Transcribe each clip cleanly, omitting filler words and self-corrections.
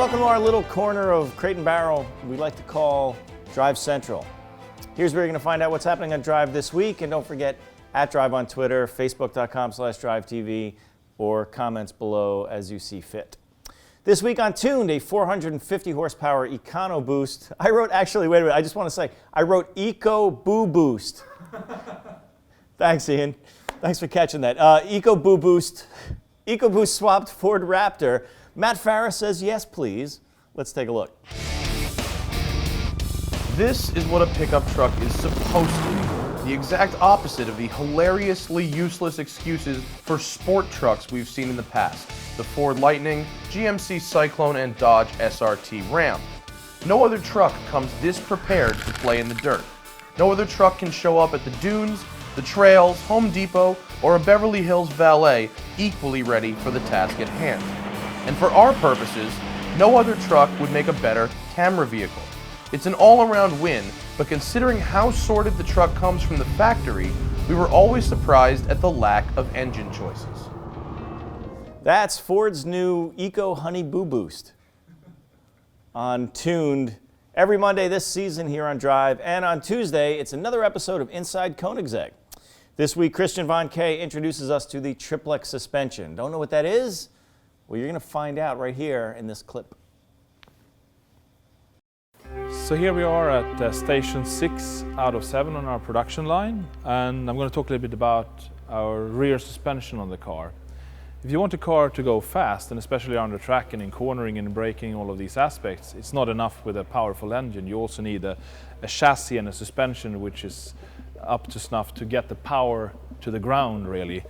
welcome to our little corner of Crate and Barrel we like to call Drive Central. Here's where you're going to find out what's happening on Drive this week, and don't forget, @Drive on Twitter, facebook.com/DriveTV, or comments below as you see fit. This week on Tuned, a 450 horsepower EcoBoost. I wrote EcoBoost. Thanks, Ian. Thanks for catching that. EcoBoost swapped Ford Raptor. Matt Farah says yes, please. Let's take a look. This is what a pickup truck is supposed to be. The exact opposite of the hilariously useless excuses for sport trucks we've seen in the past. The Ford Lightning, GMC Cyclone, and Dodge SRT Ram. No other truck comes this prepared to play in the dirt. No other truck can show up at the dunes, the trails, Home Depot, or a Beverly Hills valet equally ready for the task at hand. And for our purposes, no other truck would make a better camera vehicle. It's an all-around win, but considering how sorted the truck comes from the factory, we were always surprised at the lack of engine choices. That's Ford's new Eco Honey Boo Boost on Tuned every Monday this season here on Drive, and on Tuesday it's another episode of Inside Koenigsegg. This week Christian Von Kay introduces us to the Triplex Suspension. Don't know what that is? Well, you're going to find out right here in this clip. So here we are at station 6 out of 7 on our production line, and I'm going to talk a little bit about our rear suspension on the car. If you want a car to go fast, and especially on the track and in cornering and braking, all of these aspects, it's not enough with a powerful engine. You also need a chassis and a suspension which is up to snuff to get the power to the ground, really.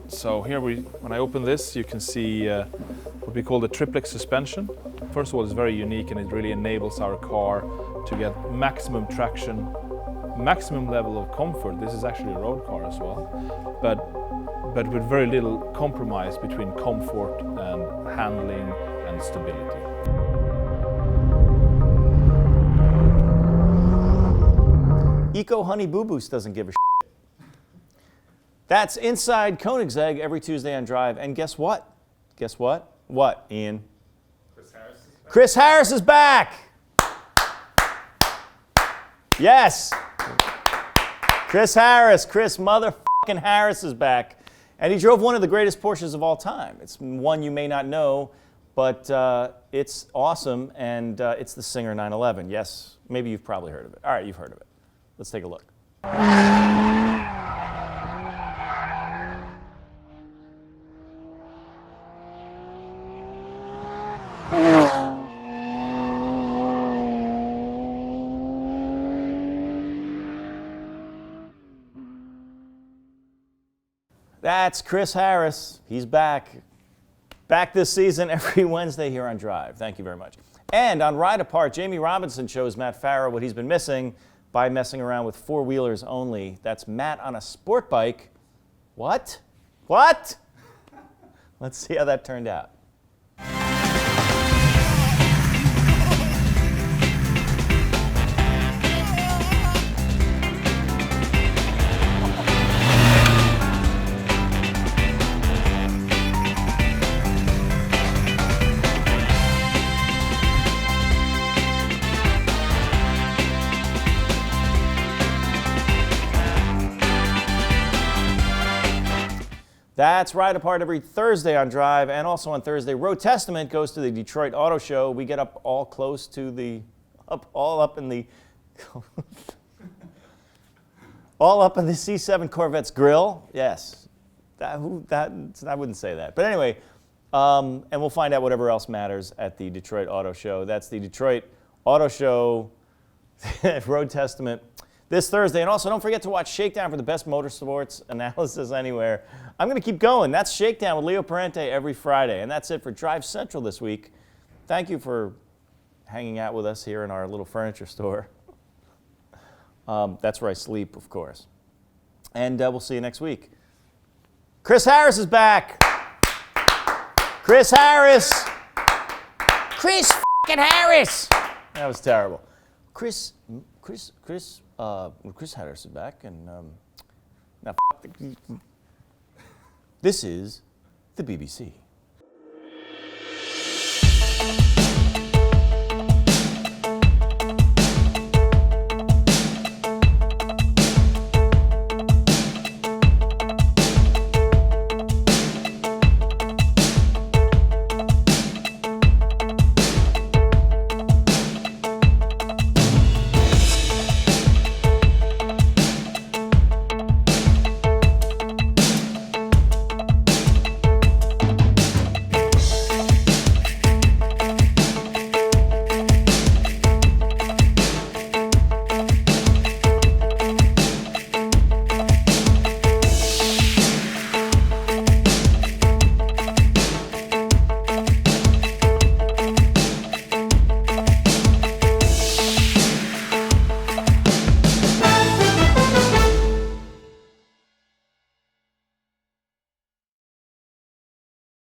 So here when I open this, you can see what we call the Triplex Suspension. First of all, it's very unique, and it really enables our car to get maximum traction, maximum level of comfort. This is actually a road car as well, but with very little compromise between comfort and handling and stability. Eco Honey Boo Boost doesn't give a shit. That's Inside Koenigsegg every Tuesday on Drive. And guess what? Guess what? What, Ian? Chris Harris is back! Yes! Chris motherfucking Harris is back. And he drove one of the greatest Porsches of all time. It's one you may not know, but it's awesome, and it's the Singer 911. Yes, maybe you've probably heard of it. All right, you've heard of it. Let's take a look. That's Chris Harris. He's back. Back this season every Wednesday here on Drive. Thank you very much. And on RideApart, Jamie Robinson shows Matt Farah what he's been missing by messing around with four-wheelers only. That's Matt on a sport bike. What? What? Let's see how that turned out. That's RideApart every Thursday on Drive, and also on Thursday, Road Testament goes to the Detroit Auto Show. We get up all close to the, all up in the C7 Corvette's grill. Yes, I wouldn't say that, but anyway, and we'll find out whatever else matters at the Detroit Auto Show. That's the Detroit Auto Show Road Testament this Thursday. And also, don't forget to watch Shakedown for the best motorsports analysis anywhere. I'm going to keep going. That's Shakedown with Leo Parente every Friday. And that's it for Drive Central this week. Thank you for hanging out with us here in our little furniture store. That's where I sleep, of course. And we'll see you next week. Chris Harris is back. Chris Harris. Chris fucking Harris. That was terrible. Chris Harris is back, and now this is the BBC. Bye.